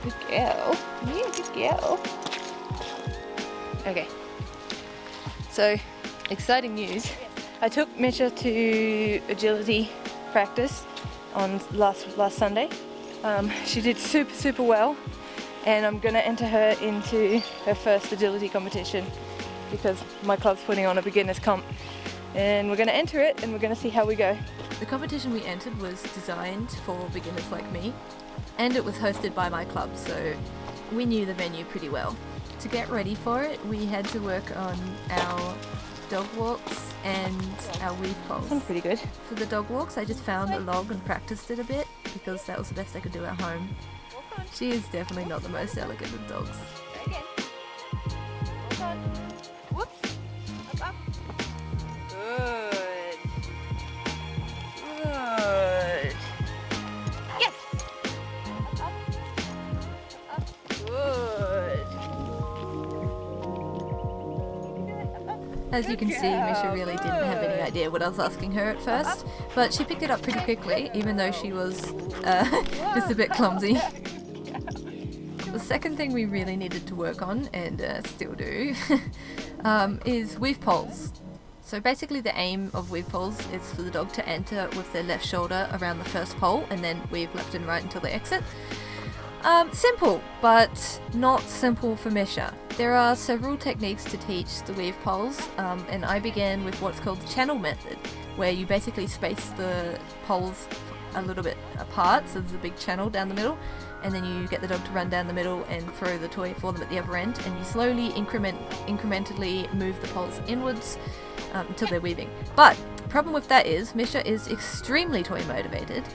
Good girl. Yeah, good girl. Okay. So, exciting news. I took Mischa to agility practice on last Sunday. She did super well, and I'm gonna enter her into her first agility competition because my club's putting on a beginner's comp, and we're gonna enter it and we're gonna see how we go. The competition we entered was designed for beginners like me, and it was hosted by my club, so we knew the venue pretty well. To get ready for it, we had to work on our dog walks and our weave poles. Sounds pretty good. For the dog walks, I just found a log and practiced it a bit because that was the best I could do at home. She is definitely not the most elegant of dogs. Whoops. Up. Good. Good. Yes. Up. Good. As you can see, Mischa really didn't have any idea what I was asking her at first, but she picked it up pretty quickly, even though she was just a bit clumsy. The second thing we really needed to work on, and still do, is weave poles. So basically the aim of weave poles is for the dog to enter with their left shoulder around the first pole and then weave left and right until they exit. Simple, but not simple for Mischa. There are several techniques to teach the weave poles, and I began with what's called the channel method, where you basically space the poles a little bit apart, so there's a big channel down the middle, and then you get the dog to run down the middle and throw the toy for them at the other end, and you slowly incrementally move the poles inwards until they're weaving. But the problem with that is Mischa is extremely toy motivated,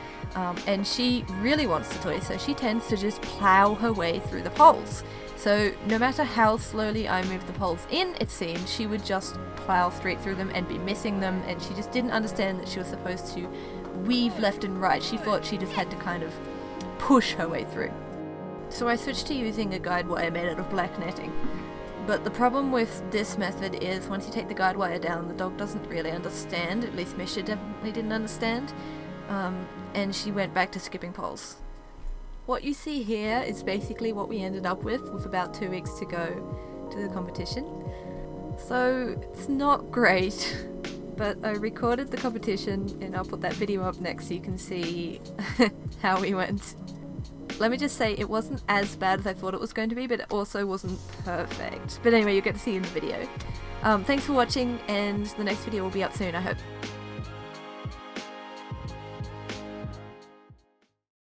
and she really wants the toy, so she tends to just plow her way through the poles. So no matter how slowly I moved the poles in, it seemed, she would just plow straight through them and be missing them, and she just didn't understand that she was supposed to weave left and right. She thought she just had to kind of push her way through. So I switched to using a guide wire made out of black netting. But the problem with this method is once you take the guide wire down, the dog doesn't really understand, at least Mischa definitely didn't understand, and she went back to skipping poles. What you see here is basically what we ended up with about 2 weeks to go to the competition. So it's not great, but I recorded the competition and I'll put that video up next so you can see how we went. Let me just say it wasn't as bad as I thought it was going to be, but it also wasn't perfect. But anyway, you'll get to see in the video. Thanks for watching, and the next video will be up soon, I hope.